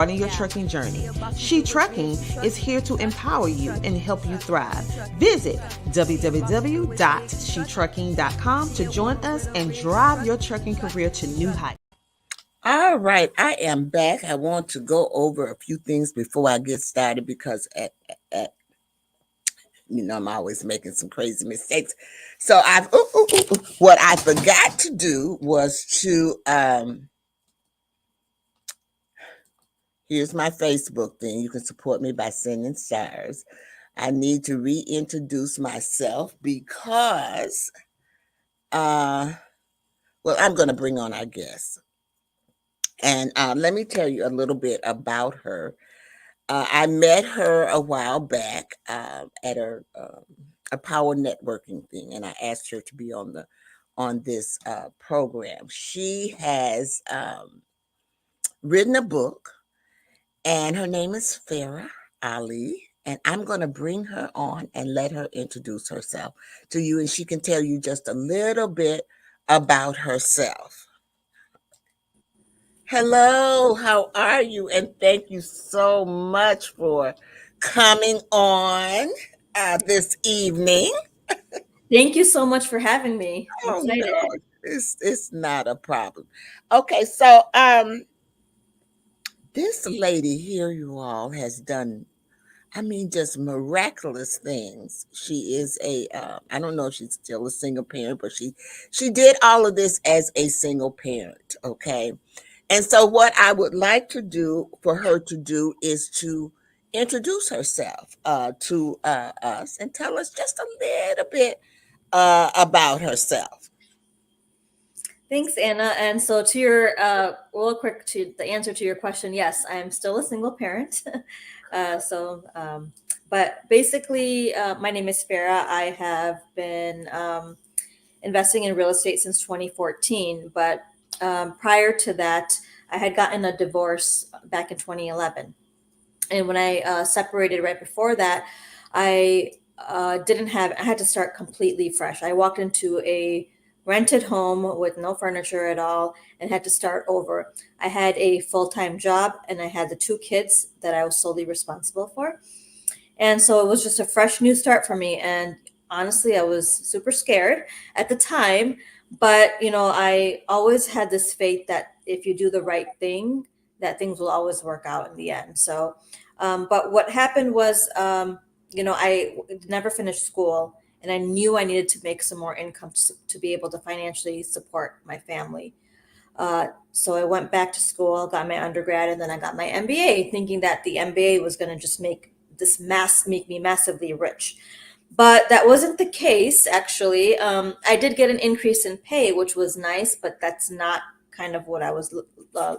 starting your trucking journey. She Trucking is here to empower you and help you thrive. Visit www.shetrucking.com to join us and drive your trucking career to new heights. All right, I am back. I want to go over a few things before I get started because at I'm always making some crazy mistakes. So what I forgot to do was to here's my Facebook thing. You can support me by sending stars. I need to reintroduce myself because well, I'm going to bring on our guest. And let me tell you a little bit about her. I met her a while back at a power networking thing, and I asked her to be on this program. She has written a book, and her name is Farrah Ali. And I'm going to bring her on and let her introduce herself to you, and she can tell you just a little bit about herself. Hello, how are you? And thank you so much for coming on this evening. Thank you so much for having me. I'm Oh excited. no, it's not a problem. Okay, so this lady here, you all, has done, I mean, just miraculous things. She is I don't know if she's still a single parent, but she did all of this as a single parent. Okay. And so what I would like to do for her to do is to introduce herself to us and tell us just a little bit about herself. Thanks, Anna. And so to your real quick to the answer to your question, yes, I'm still a single parent. But basically, my name is Farrah. I have been investing in real estate since 2014. But prior to that, I had gotten a divorce back in 2011. And when I separated right before that, I I had to start completely fresh. I walked into a rented home with no furniture at all and had to start over. I had a full time job and I had the two kids that I was solely responsible for. And so it was just a fresh new start for me. And honestly, I was super scared at the time. But, I always had this faith that if you do the right thing, that things will always work out in the end. So, but what happened was, I never finished school and I knew I needed to make some more income to be able to financially support my family. So I went back to school, got my undergrad, and then I got my MBA, thinking that the MBA was going to just make me massively rich. But that wasn't the case, actually. I did get an increase in pay, which was nice, but that's not kind of what I was, uh,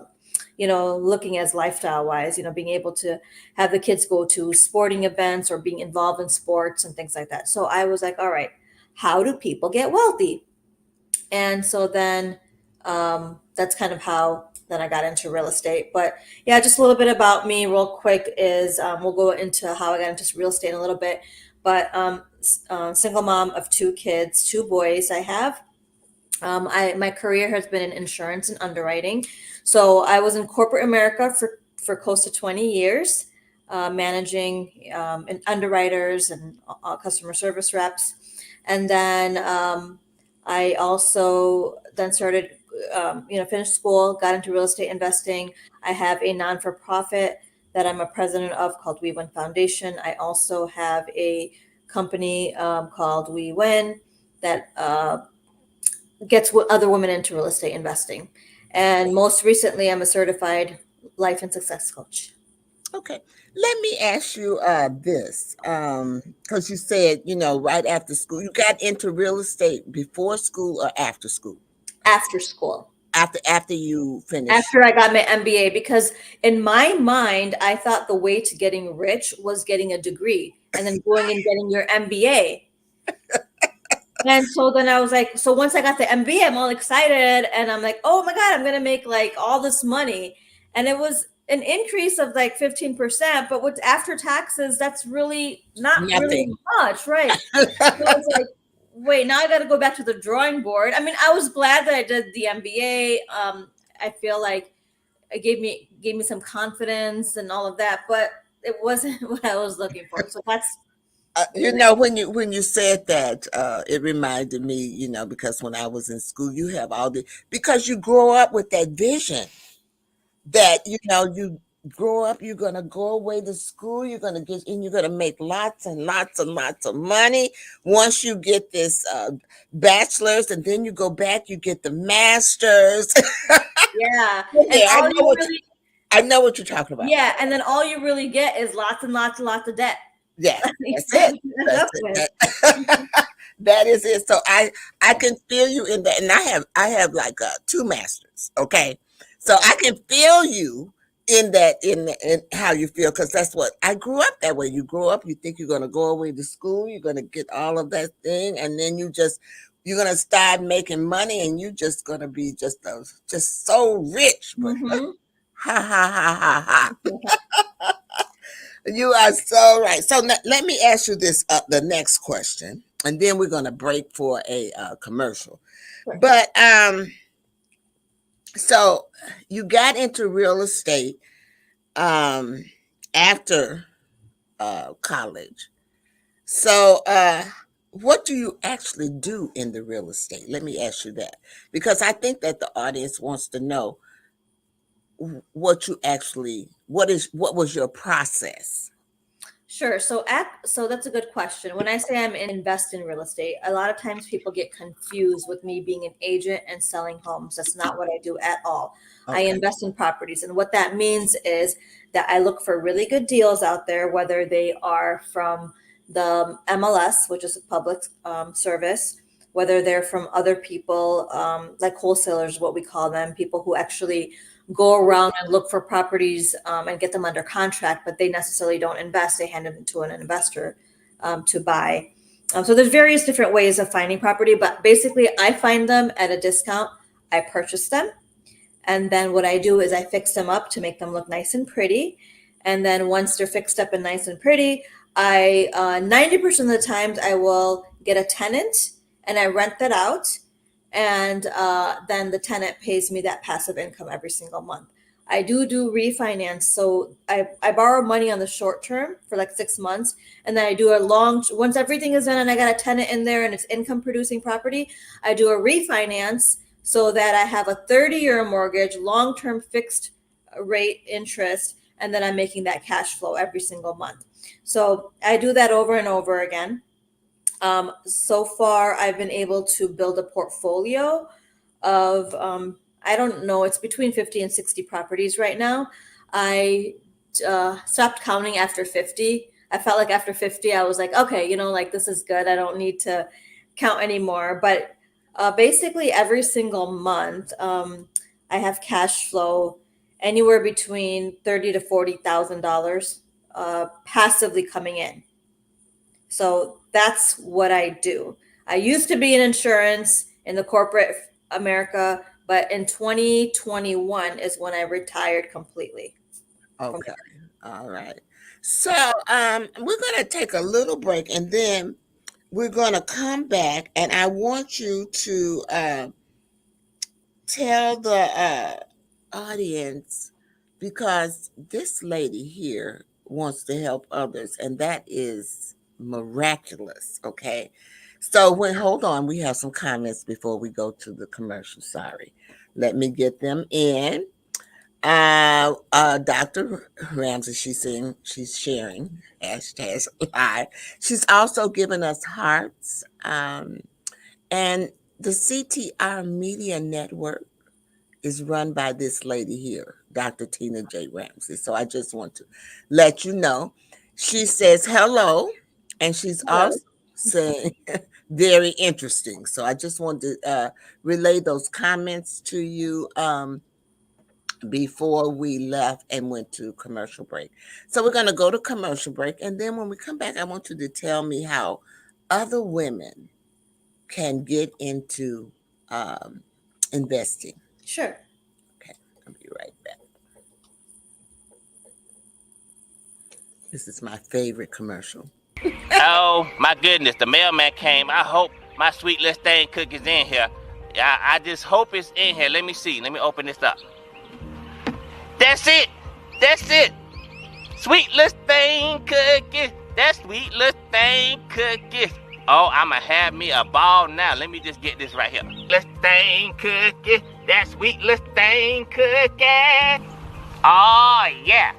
looking as lifestyle wise, being able to have the kids go to sporting events or being involved in sports and things like that. So I was like, all right, how do people get wealthy? And so then that's kind of how then I got into real estate. But yeah, just a little bit about me, real quick, is we'll go into how I got into real estate in a little bit. But single mom of two kids, two boys I have. My career has been in insurance and underwriting. So I was in corporate America for close to 20 years, managing underwriters and customer service reps. And then I also then started, finished school, got into real estate investing. I have a non for profit that I'm a president of called We Win Foundation. I also have a company called We Win that gets other women into real estate investing. And most recently, I'm a certified life and success coach. Okay. Let me ask you this, because you said, right after school, you got into real estate before school or after school? After school. After you finished. After I got my MBA, because in my mind, I thought the way to getting rich was getting a degree and then going and getting your MBA. And so then I was like, so once I got the MBA, I'm all excited and I'm like, oh my God, I'm going to make like all this money. And it was an increase of like 15%, but with after taxes, that's really not really Nothing. much, right? So it's like, wait, now I got to go back to the drawing board. I mean, I was glad that I did the MBA. I feel like it gave me some confidence and all of that, but it wasn't what I was looking for. So that's You know, when you said that, it reminded me, you know, because when I was in school, you have all the because you grow up with that vision that you know you grow up, you're gonna go away to school, you're gonna get and you're gonna make lots and lots and lots of money once you get this bachelor's, and then you go back, you get the master's. yeah. And Okay, all you really I know what you're talking about. yeah, and then all you really get is lots and lots and lots of debt. Yeah, It's that's it. end That's up with. it. That is it. So I can feel you in that, and I have like two masters. Okay, so I can feel you in that in how you feel because that's what I grew up that way. You grow up, you think you're gonna go away to school, you're gonna get all of that thing, and then you're gonna start making money, and you're just gonna be just so rich. But Mhm. ha ha ha ha ha. You are so right. So let me ask you this, the next question, and then we're going to break for a commercial. Sure. But so you got into real estate um, after college. So what do you actually do in the real estate? Let me ask you that because I think that the audience wants to know what you actually what was your process. Sure. So that's a good question. When I say I'm invest in real estate, a lot of times people get confused with me being an agent and selling homes. That's not what I do at all. I Okay. invest in properties, and what that means is that I look for really good deals out there, whether they are from the MLS, which is a public service, whether they're from other people, like wholesalers, what we call them, people who actually go around and look for properties and get them under contract, but they necessarily don't invest. They hand them to an investor to buy. So there's various different ways of finding property, but basically I find them at a discount. I purchase them. And then what I do is I fix them up to make them look nice and pretty. And then once they're fixed up and nice and pretty, I 90% of the times I will get a tenant and I rent that out, and then the tenant pays me that passive income every single month. I do refinance, so I borrow money on the short term for like 6 months, and then I do a long once everything is done and I got a tenant in there and it's income producing property, I do a refinance so that I have a 30-year mortgage, long term fixed rate interest, and then I'm making that cash flow every single month. So I do that over and over again. So far, I've been able to build a portfolio of, I don't know, it's between 50 and 60 properties right now. I stopped counting after 50. I felt like after 50, I was like, okay, like this is good. I don't need to count anymore. But basically, every single month, I have cash flow anywhere between $30,000 to $40,000 passively coming in. So that's what I do. I used to be in insurance in the corporate America, but in 2021 is when I retired completely. Okay. All right. So we're going to take a little break and then we're going to come back and I want you to tell the audience because this lady here wants to help others and that is miraculous. Okay. So hold on, we have some comments before we go to the commercial. Sorry. Let me get them in. Dr. Ramsey, she's sharing hashtags live. She's also given us hearts. And the CTR Media Network is run by this lady here, Dr. Tina J. Ramsey. So I just want to let you know. She says hello, and she's Hello. also saying very interesting. So I just want to relay those comments to you. Before we left and went to commercial break. So we're going to go to commercial break. And then when we come back, I want you to tell me how other women can get into investing. Sure. Okay, I'll be right back. This is my favorite commercial. Oh my goodness, the mailman came. I hope my sweet little thing cookies in here. I just hope it's in here. Let me see. Let me open this up. That's it. That's it. Sweet little thing cookies. That sweet little thing cookies. Oh, I'ma have me a ball now. Let me just get this right here. Little thing cookies. That sweet little thing cookies. Oh, yeah.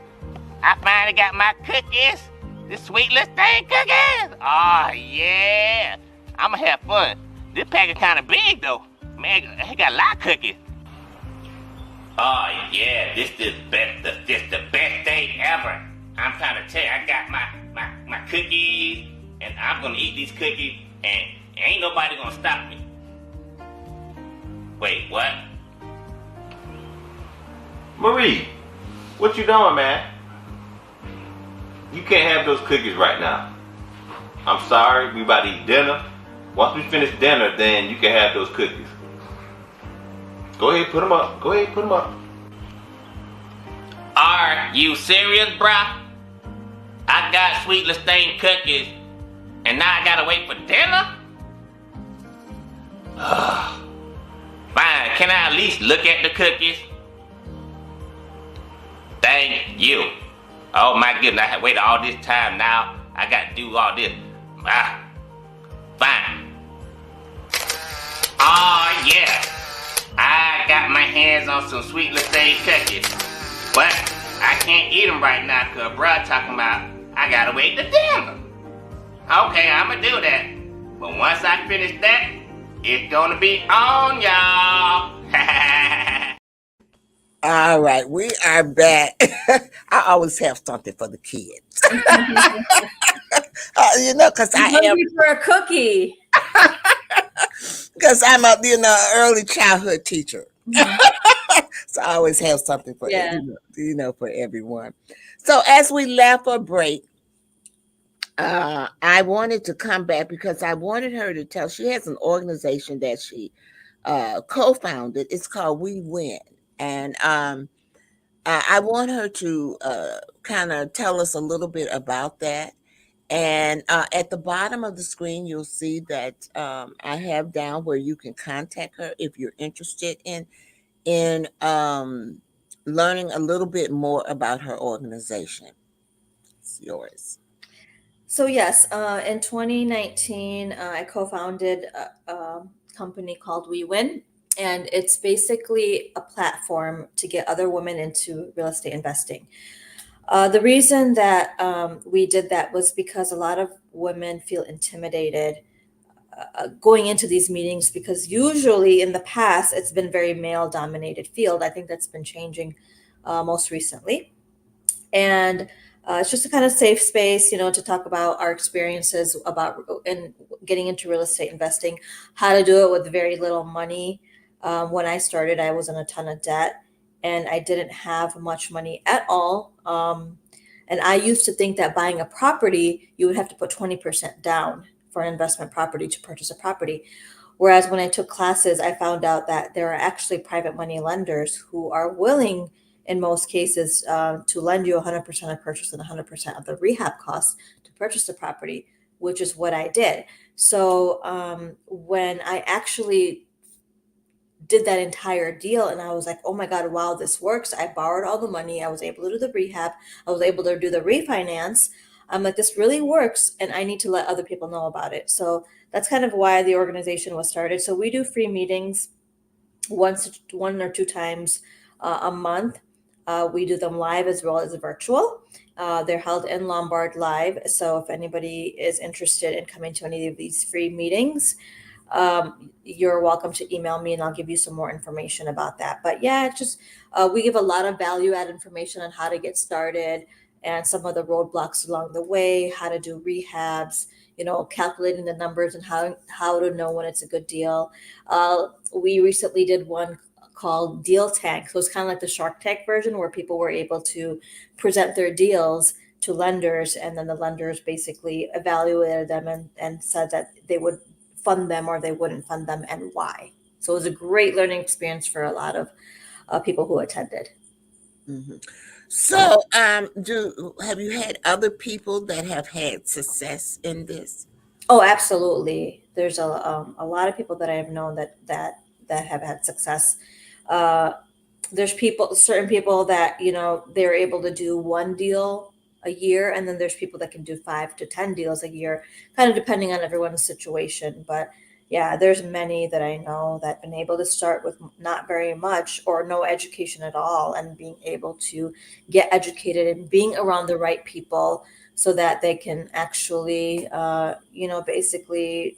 I finally got my cookies. This sweet little thing cookies. Oh, yeah. I'ma have fun. This package kind of big, though. Man, it got a lot of cookies. Oh, yeah. This is the best day ever. I'm trying to tell you, I got my cookies, and I'm going to eat these cookies, and ain't nobody going to stop me. Wait, what? Marie, what you doing, man? You can't have those cookies right now. I'm sorry, we about to eat dinner. Once we finish dinner, then you can have those cookies. Go ahead, put them up. Go ahead, put them up. Are you serious, bruh? I got sweet Stain cookies, and now I gotta wait for dinner? Fine, can I at least look at the cookies? Thank you. Oh my goodness, I have waited all this time now. I gotta do all this. Fine. Oh yeah. I got my hands on some sweet Stain cookies. But I can't eat them right now because bruh talking about I gotta wait to dinner. Okay, I'ma do that. But once I finish that, it's gonna be on, y'all. All right, we are back. I always have something for the kids. Because I am for a cookie. because I'm a early childhood teacher. So I always have something for for everyone. So as we left for break, I wanted to come back because I wanted her to tell. She has an organization that she co-founded. It's called We Win, and I want her to kind of tell us a little bit about that. And at the bottom of the screen, you'll see that I have down where you can contact her if you're interested in learning a little bit more about her organization. It's yours. So yes, in 2019, I co-founded a company called We Win, and it's basically a platform to get other women into real estate investing. The reason that we did that was because a lot of women feel intimidated going into these meetings, because usually in the past it's been very male dominated field. I think that's been changing most recently, and it's just a kind of safe space, to talk about our experiences about in getting into real estate investing, how to do it with very little money. When I started, I was in a ton of debt, and I didn't have much money at all. And I used to think that buying a property, you would have to put 20% down for an investment property to purchase a property. Whereas when I took classes, I found out that there are actually private money lenders who are willing, in most cases, to lend you 100% of purchase and 100% of the rehab costs to purchase the property, which is what I did. So when I actually did that entire deal, and I was like, oh my God, wow, this works. I borrowed all the money. I was able to do the rehab. I was able to do the refinance. I'm like, this really works, and I need to let other people know about it. So that's kind of why the organization was started. So we do free meetings one or two times a month. We do them live as well as virtual. They're held in Lombard Live. So if anybody is interested in coming to any of these free meetings, you're welcome to email me, and I'll give you some more information about that. But yeah, it's just we give a lot of value add information on how to get started and some of the roadblocks along the way, how to do rehabs, calculating the numbers and how to know when it's a good deal. We recently did one called Deal Tank. So it's kind of like the Shark Tank version, where people were able to present their deals to lenders, and then the lenders basically evaluated them and said that they would fund them or they wouldn't fund them, and why. So it was a great learning experience for a lot of people who attended. Mm-hmm. So have you had other people that have had success in this? Oh, absolutely. There's a lot of people that I have known that have had success. there's certain people that, they're able to do one deal a year, and then there's people that can do 5 to 10 deals a year, kind of depending on everyone's situation. But yeah, there's many that I know that have been able to start with not very much or no education at all, and being able to get educated and being around the right people so that they can actually, basically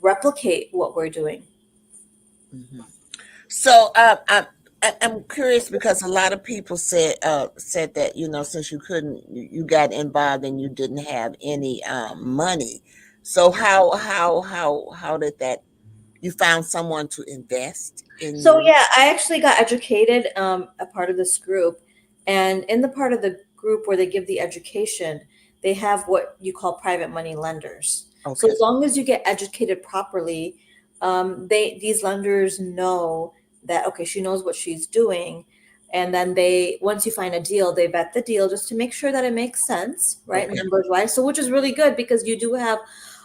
replicate what we're doing. Mhm. So, I'm curious because a lot of people said that, since you couldn't, you got involved and you didn't have any money. So how did that? You found someone to invest in So you? yeah, I actually got educated, a part of this group, and in the part of the group where they give the education, they have what you call private money lenders. So Okay, as long as you get educated properly, these lenders know that, okay, she knows what she's doing, and then they, once you find a deal, they vet the deal just to make sure that it makes sense, right, okay, numbers wise. So which is really good because you do have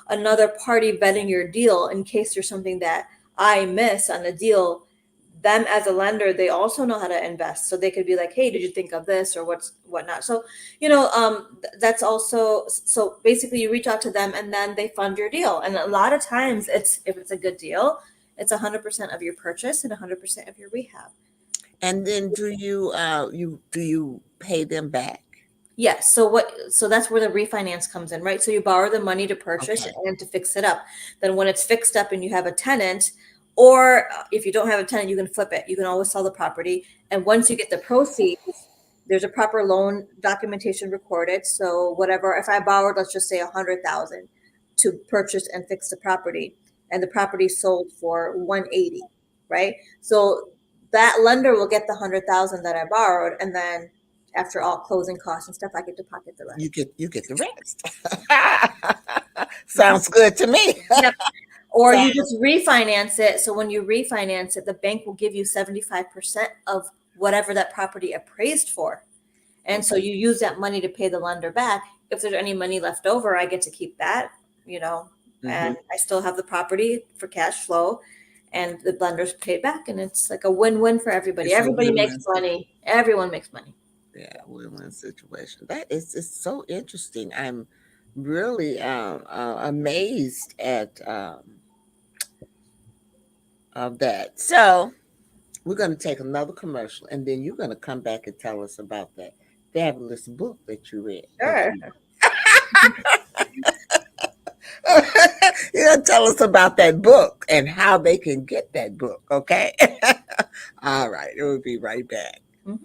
another party vetting your deal in case there's something that I miss on the deal. Them as a lender, they also know how to invest, so they could be like, hey, did you think of this or whatnot. So that's also, so basically you reach out to them and then they fund your deal, and a lot of times, if it's a good deal, it's 100% of your purchase and 100% of your rehab. and then do you pay them back? Yes. So that's where the refinance comes in, right? So you borrow the money to purchase Okay, and to fix it up. Then when it's fixed up and you have a tenant, or if you don't have a tenant, you can flip it. You can always sell the property. And once you get the proceeds, there's a proper loan documentation recorded. So whatever, if I borrowed, let's just say 100,000 to purchase and fix the property, and the property sold for 180, right? So that lender will get the 100,000 that I borrowed, and then after all closing costs and stuff, I get to pocket the rest. you get the rest. Mhm. Sounds good to me. Yep. Or So you just refinance it. So when you refinance it, the bank will give you 75% of whatever that property appraised for. And so okay, you use that money to pay the lender back. If there's any money left over, I get to keep that, hmm and I still have the property for cash flow, and the lender's paid back. And it's like a win-win for everybody. it's a Everybody makes win-win. money. Everyone makes money. Yeah, win-win situation. That is so interesting. I'm really amazed at of that. So we're going to take another commercial, and then you're going to come back and tell us about that fabulous book that you read. Sure. You're going to tell us about that book and how they can get that book. Okay. All right. We'll be right back. Mhm.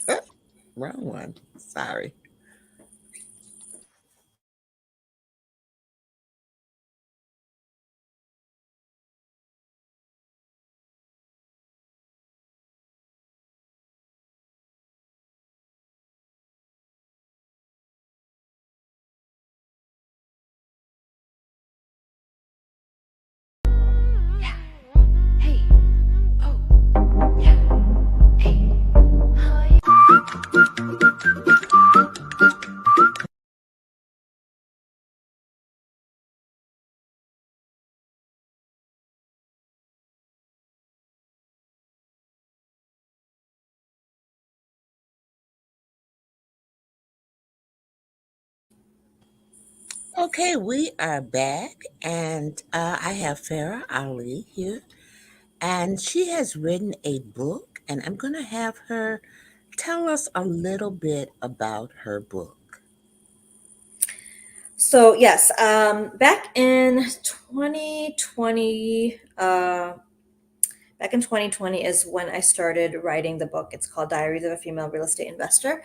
Oh, wrong one. Sorry. Okay, we are back, and I have Farrah Ali here, and she has written a book, and I'm going to have her tell us a little bit about her book. So yes, back in 2020, back in 2020 is when I started writing the book. It's called Diaries of a Female Real Estate Investor,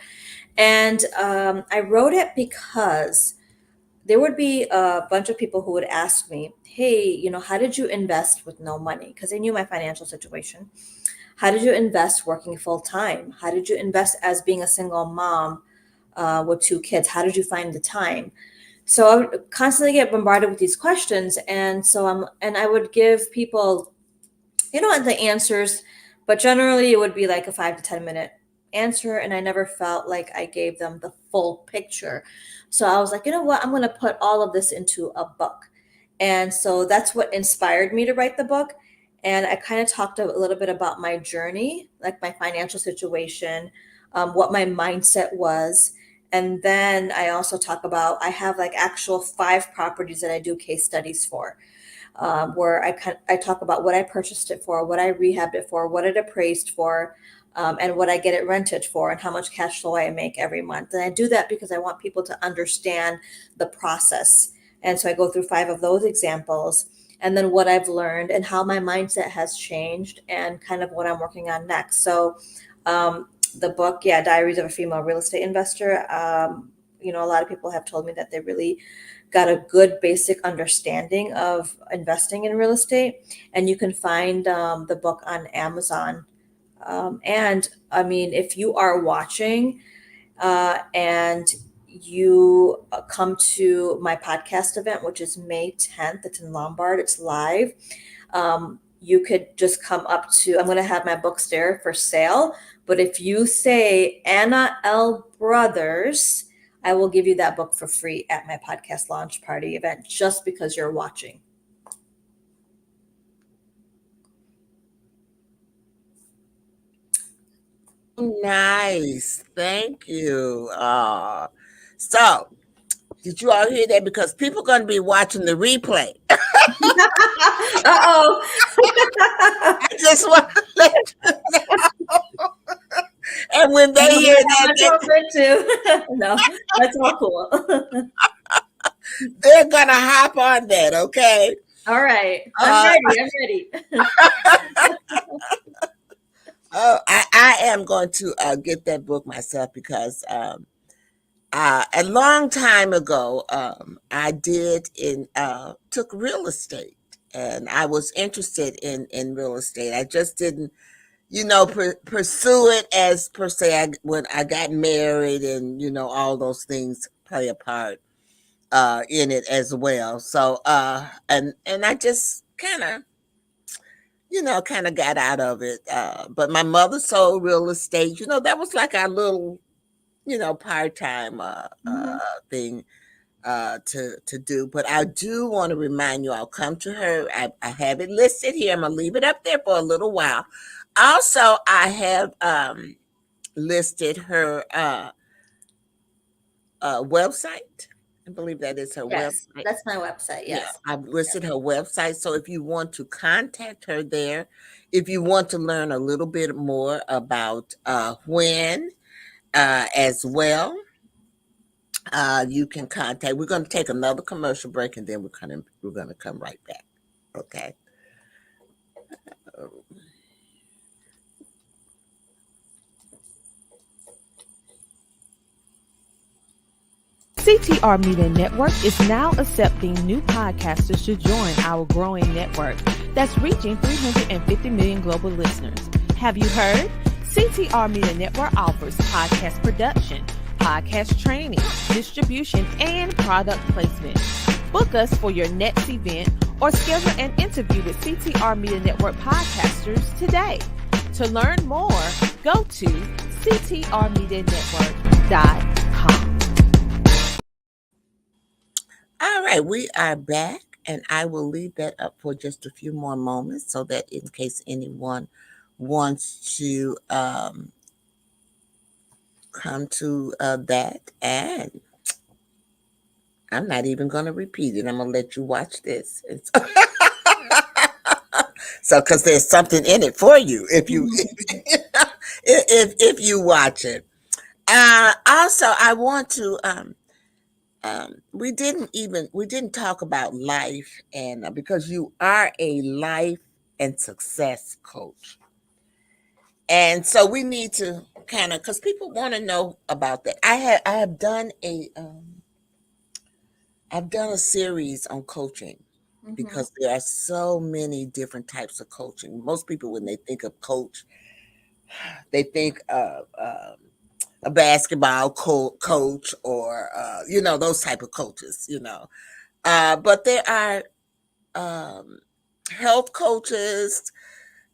and I wrote it because there would be a bunch of people who would ask me, "Hey, how did you invest with no money?" Because they knew my financial situation. How did you invest working full time? How did you invest as being a single mom with 2 kids? How did you find the time? So I would constantly get bombarded with these questions, and I would give people, the answers, but generally it would be like a 5 to 10 minute answer, and I never felt like I gave them the full picture. So I was like, you know what, I'm going to put all of this into a book. And so that's what inspired me to write the book. And I kind of talked a little bit about my journey, like my financial situation, what my mindset was. And then I also talk about, I have like actual 5 properties that I do case studies for, where I talk about what I purchased it for, what I rehabbed it for, what it appraised for, and what I get it rented for, and how much cash flow I make every month. And I do that because I want people to understand the process. And so I go through 5 of those examples, and then what I've learned and how my mindset has changed, and kind of what I'm working on next. So, the book, yeah, Diaries of a Female Real Estate Investor. A lot of people have told me that they really got a good basic understanding of investing in real estate. And you can find the book on Amazon. And I mean, if you are watching and you come to my podcast event, which is May 10th, it's in Lombard, it's live. You could just come up to, I'm going to have my books there for sale. But if you say Anna L. Brothers, I will give you that book for free at my podcast launch party event, just because you're watching. Nice. Thank you. So, did you all hear that? Because people are going to be watching the replay. Uh-oh. I just want to let you know. And when they hear that, That's all good too. No, that's all cool. they're going to hop on that, okay? All right. I'm ready. I am going to get that book myself because a long time ago, I took real estate, and I was interested in real estate. I just didn't, pursue it as per se. When I got married, and all those things play a part in it as well. So and I just kind of got out of it. But my mother sold real estate. That was like our little, part-time thing to do. But I do want to remind you, I'll come to her. I have it listed here. I'm going to leave it up there for a little while. Also, I have listed her website. I believe that is her Yes, website. that's my website. Yes. Yeah, I've listed her website. So if you want to contact her there, if you want to learn a little bit more about WIN as well, you can contact. We're going to take another commercial break, and then we're gonna come right back. Okay. CTR Media Network is now accepting new podcasters to join our growing network that's reaching 350 million global listeners. Have you heard? CTR Media Network offers podcast production, podcast training, distribution, and product placement. Book us for your next event or schedule an interview with CTR Media Network podcasters today. To learn more, go to ctrmedianetwork.com. All right, we are back, and I will leave that up for just a few more moments so that in case anyone wants to come to that. And I'm not even going to repeat it. I'm going to let you watch this. So, because there's something in it for you if you if you watch it. Also, I want to. We didn't talk about life, and because you are a life and success coach, and so we need to kind of, because people want to know about that. I have done I've done a series on coaching because there are so many different types of coaching. Most people, when they think of coach, they think of a basketball coach or those type of coaches. But there are health coaches.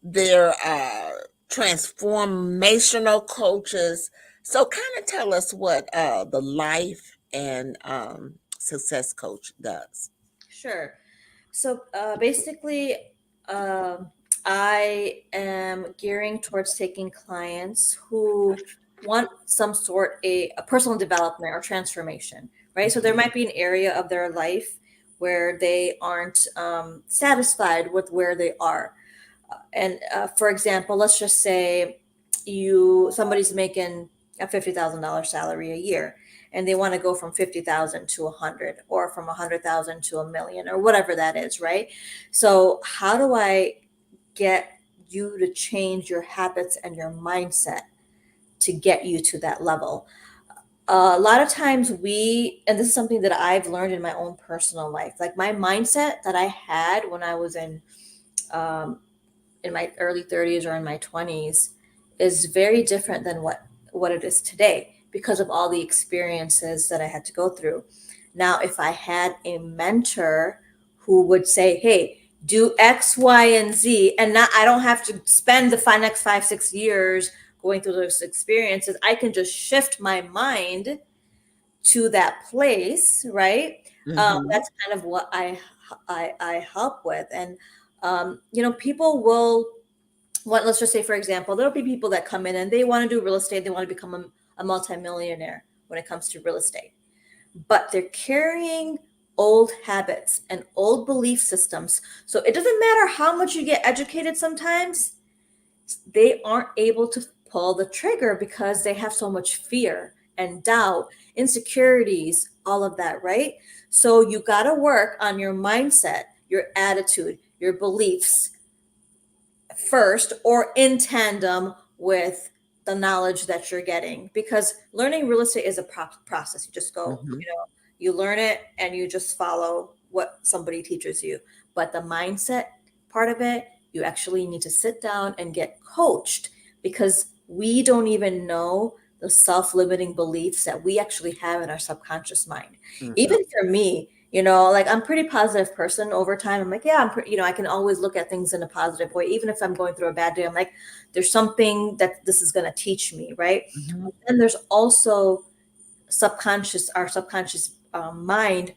There are transformational coaches. So, kind of tell us what the life and success coach does. Sure. So basically, um I am gearing towards taking clients who want some sort a personal development or transformation, right? So there Mhm. might be an area of their life where they aren't satisfied with where they are. And for example, let's just say somebody's making a $50,000 salary a year, and they want to go from 50,000 to 100, or from 100,000 to a million, or whatever that is, right? So how do I get you to change your habits and your mindset to get you to that level? A lot of times and this is something that I've learned in my own personal life, like my mindset that I had when I was um, in my early 30s or in my 20s is very different than what it is today, because of all the experiences that I had to go through. Now, if I had a mentor who would say, "Hey, do X, Y, and Z," and not I don't have to spend the next 5, 6 years going through those experiences. I can just shift my mind to that place, right? Mhm. That's kind of what I help with. And people will let's just say, for example, there'll be people that come in and they want to do real estate, they want to become a multimillionaire when it comes to real estate, but they're carrying old habits and old belief systems. So it doesn't matter how much you get educated, sometimes they aren't able to pull the trigger because they have so much fear and doubt, insecurities, all of that, right? So you got to work on your mindset, your attitude, your beliefs first, or in tandem with the knowledge that you're getting, because learning real estate is a process. You just go, Mhm. you learn it and you just follow what somebody teaches you. But the mindset part of it, you actually need to sit down and get coached, because we don't even know the self-limiting beliefs that we actually have in our subconscious mind. Mhm. Even for me, like I'm a pretty positive person over time. I'm like, yeah, I can always look at things in a positive way. Even if I'm going through a bad day, I'm like, there's something that this is going to teach me, right? Mhm. And there's also our subconscious mind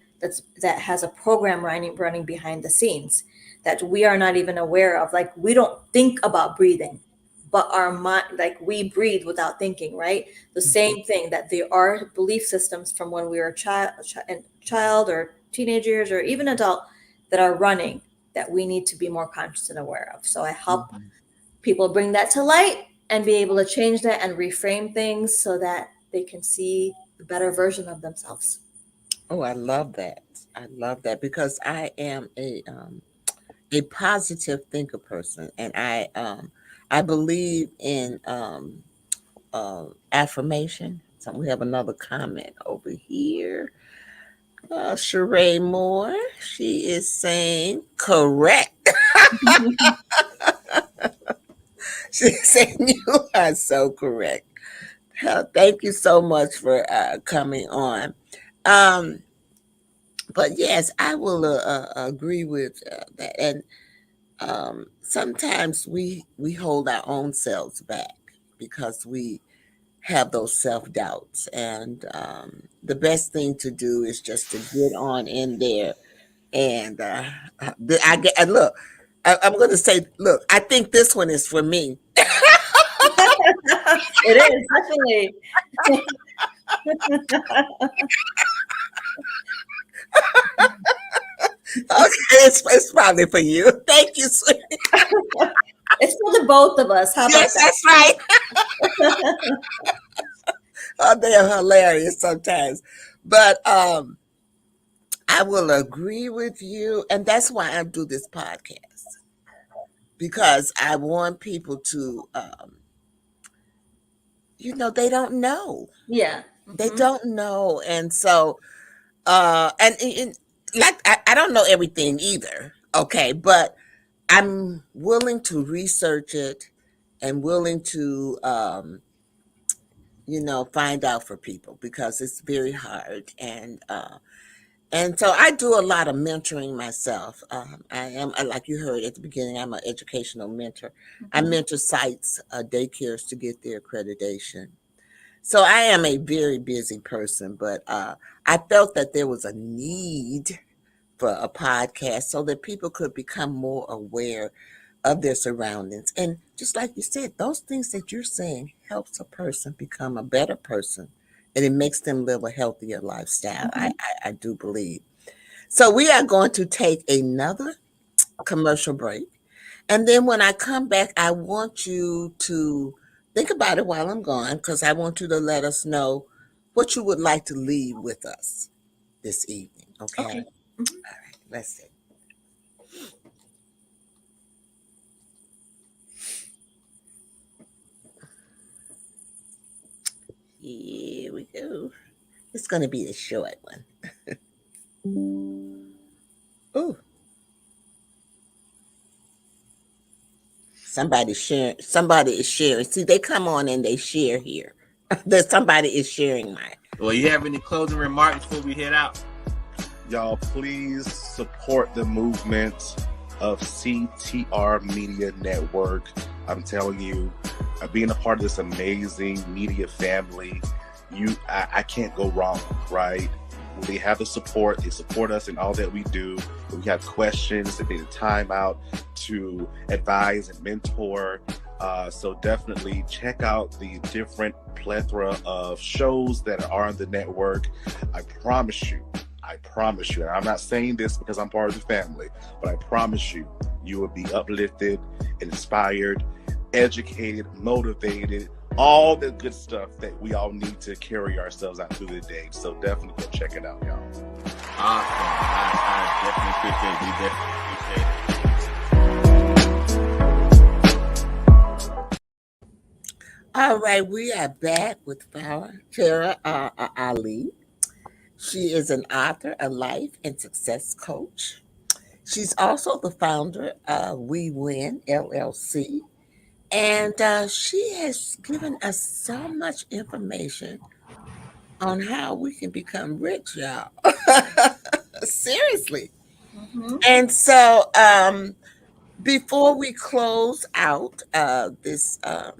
that has a program running behind the scenes that we are not even aware of. Like, we don't think about breathing, but our mind, like, we breathe without thinking, right? The Mhm. same thing, that there are belief systems from when we were a child or teenagers or even adult that are running, that we need to be more conscious and aware of. So I help Mhm. people bring that to light and be able to change that and reframe things so that they can see a better version of themselves. Oh, I love that. I love that because I am a positive thinker person, and I believe in affirmation. So we have another comment over here. Sheree Moore, she is saying correct. She's saying you are so correct. Thank you so much for coming on. Um, but yes, I will agree with that. And sometimes we hold our own selves back because we have those self doubts. And the best thing to do is just to get on in there. And I get and look. I'm going to say, look. I think this one is for me. It is definitely. Okay, it's probably for you. Thank you, sweetie. It's for the both of us. How about Yes, that's right. that? Oh, they're hilarious sometimes. But I will agree with you, and that's why I do this podcast because I want people to, they don't know, Yeah. they Hmm. don't know, and so, and like I don't know everything either. Okay, but I'm willing to research it and willing to, find out for people because it's very hard and so I do a lot of mentoring myself. I am, like you heard at the beginning, I'm an educational mentor. I Hmm. mentor sites, daycares to get their accreditation. So I am a very busy person, but I felt that there was a need for a podcast so that people could become more aware of their surroundings. And just like you said, those things that you're saying helps a person become a better person, and it makes them live a healthier lifestyle. Mhm. I do believe. So we are going to take another commercial break. And then when I come back, I want you to think about it while I'm gone, because I want you to let us know what you would like to leave with us this evening. Okay? Okay. Mhm. All right. Let's see. Here we go. It's going to be a short one. Ooh, somebody's sharing. Somebody is sharing. See, they come on and they share here. There's somebody is sharing mine. Well, you have any closing remarks before we head out? Y'all, please support the movement of CTR Media Network. I'm telling you, being a part of this amazing media family, I can't go wrong, right? They have the support. They support us in all that we do. If we have questions, they take the time out to advise and mentor. So definitely check out the different plethora of shows that are on the network. I promise you, and I'm not saying this because I'm part of the family, but I promise you, you will be uplifted, inspired, educated, motivated, all the good stuff that we all need to carry ourselves out through the day. So definitely go check it out, y'all. Awesome. I definitely appreciate it. All right, we are back with Farrah Ali. She is an author, a life and success coach. She's also the founder of We Win LLC. And she has given us so much information on how we can become rich, y'all. Seriously. Mhm. And so before we close out this um,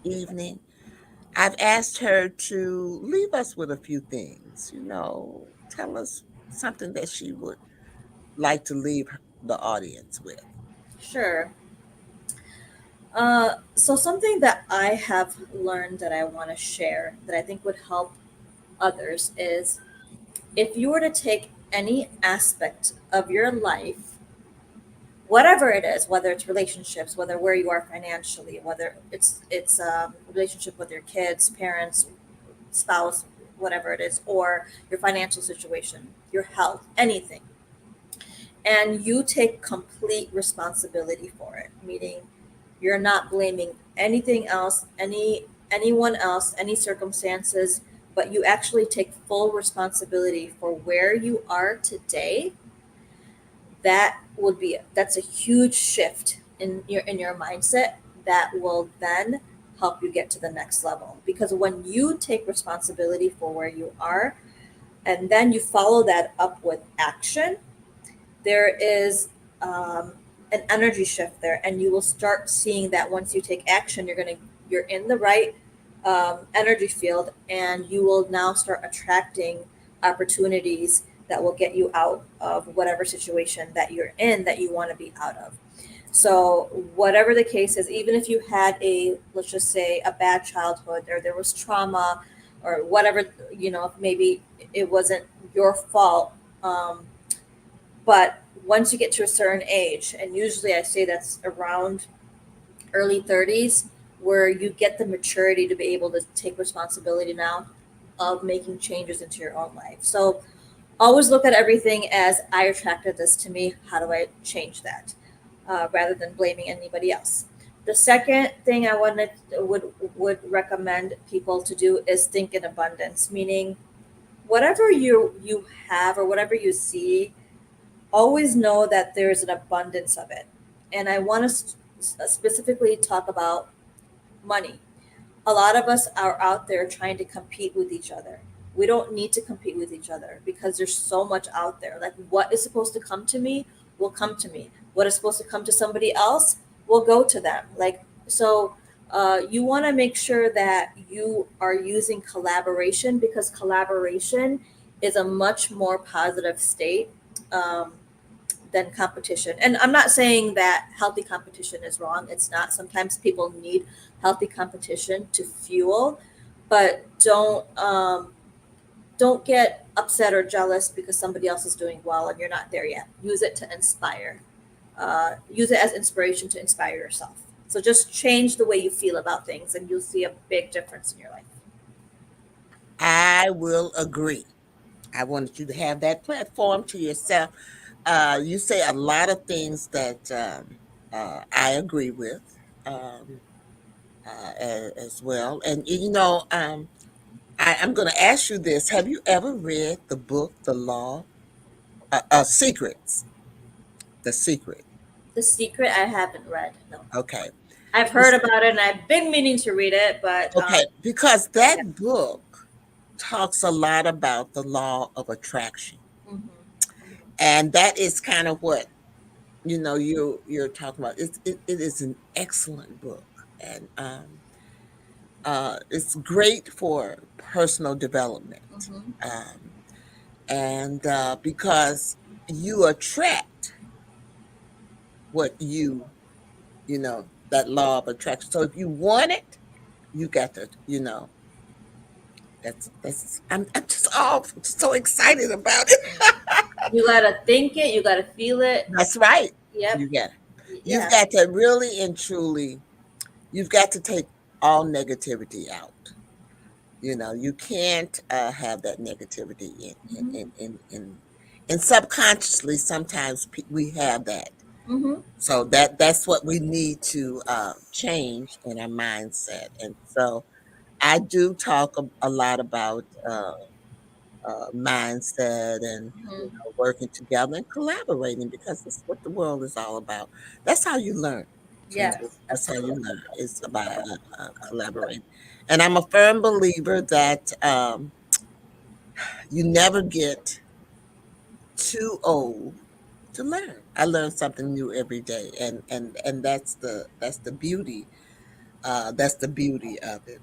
evening, I've asked her to leave us with a few things, tell us something that she would like to leave the audience with. Sure. So something that I have learned that I want to share that I think would help others is if you were to take any aspect of your life, whatever it is, whether it's relationships, whether where you are financially, whether it's relationship with your kids, parents, spouse, whatever it is, or your financial situation, your health, anything, and you take complete responsibility for it, meaning you're not blaming anything else, anyone else, any circumstances, but you actually take full responsibility for where you are today. That's a huge shift in your mindset that will then help you get to the next level, because when you take responsibility for where you are and then you follow that up with action, there is an energy shift there, and you will start seeing that once you take action, you're in the right energy field, and you will now start attracting opportunities that will get you out of whatever situation that you're in that you want to be out of. So whatever the case is, even if you had let's just say a bad childhood, or there was trauma, or whatever, maybe it wasn't your fault, but once you get to a certain age, and usually I say that's around early 30s, where you get the maturity to be able to take responsibility now of making changes into your own life. So always look at everything as, I attracted this to me. How do I change that? Rather than blaming anybody else. The second thing I would recommend people to do is think in abundance, meaning whatever you have or whatever you see, always know that there's an abundance of it. And I want to specifically talk about money. A lot of us are out there trying to compete with each other. We don't need to compete with each other because there's so much out there. Like, what is supposed to come to me will come to me. What is supposed to come to somebody else will go to them. You want to make sure that you are using collaboration, because collaboration is a much more positive state um, than competition. And I'm not saying that healthy competition is wrong. It's not. Sometimes people need healthy competition to fuel, but don't get upset or jealous because somebody else is doing well and you're not there yet. Use it to inspire. Use it as inspiration to inspire yourself. So just change the way you feel about things, and you'll see a big difference in your life. I will agree. I wanted you to have that platform to yourself. You say a lot of things that I agree with as well. And I'm going to ask you this: have you ever read the book, The Law, Secrets? The Secret. The Secret, I haven't read. No, Okay. I've heard This- about it, and I've been meaning to read it, but Okay, because yeah. that book talks a lot about the law of attraction, Mhm. and that is kind of what you're talking about. It is an excellent book, and it's great for personal development, Mhm. um, and because you attract what that law of attraction. So if you want it, you got to, that's I'm just all so excited about it. You gotta think it. You gotta feel it. That's right. Yep. You got you've Yeah. got to really and truly, you've got to take all negativity out. You can't have that negativity Mhm. and subconsciously sometimes we have that. Mhm. So that's what we need to change in our mindset. And so I do talk a lot about mindset and Mhm. working together and collaborating because that's what the world is all about. That's how you learn. Kendra. Yes, That's how you absolutely. learn. It's about collaborating. And I'm a firm believer that you never get too old to learn. I learn something new every day, and that's the beauty. That's the beauty of it.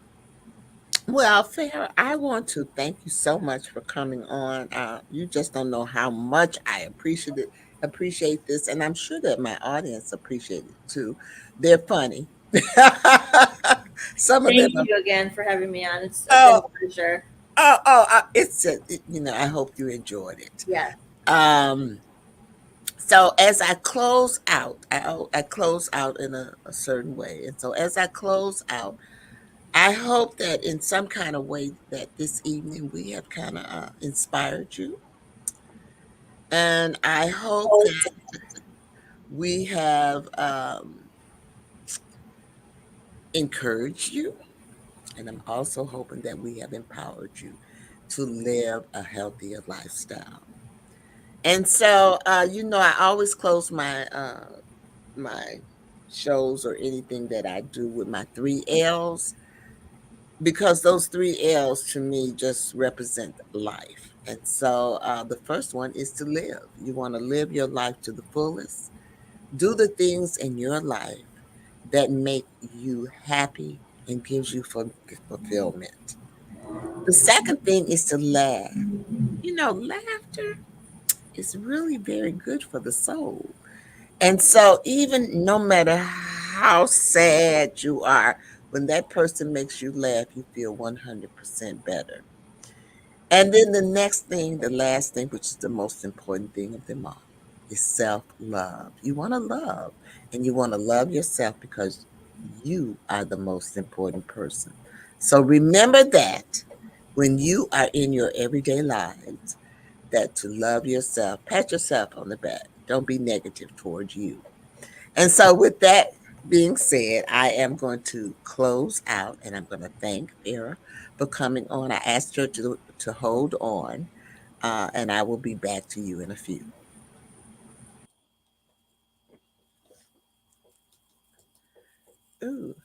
Well, Farrah, I want to thank you so much for coming on. You just don't know how much I appreciate this, and I'm sure that my audience appreciate it too. They're funny. Some of them Thank are. you again for having me on. It's been a Oh, pleasure. I hope you enjoyed it. Yeah. Um, so as I close out, I close out in a certain way, and so as I close out. I hope that in some kind of way that this evening we have kind of inspired you. And I hope that we have encouraged you. And I'm also hoping that we have empowered you to live a healthier lifestyle. And so, I always close my shows or anything that I do with my 3 L's. Because those 3 L's to me just represent life. And so the first one is to live. You want to live your life to the fullest. Do the things in your life that make you happy and gives you fulfillment. The second thing is to laugh. Laughter is really very good for the soul. And so even no matter how sad you are, when that person makes you laugh, you feel 100% better. And then the last thing, which is the most important thing of them all, is self love. You want to love, and you want to love yourself because you are the most important person. So remember that when you are in your everyday lives, that to love yourself, pat yourself on the back. Don't be negative towards you. And so, with that being said, I am going to close out and I'm going to thank Farrah for coming on. I asked her to hold on, and I will be back to you in a few. Ooh.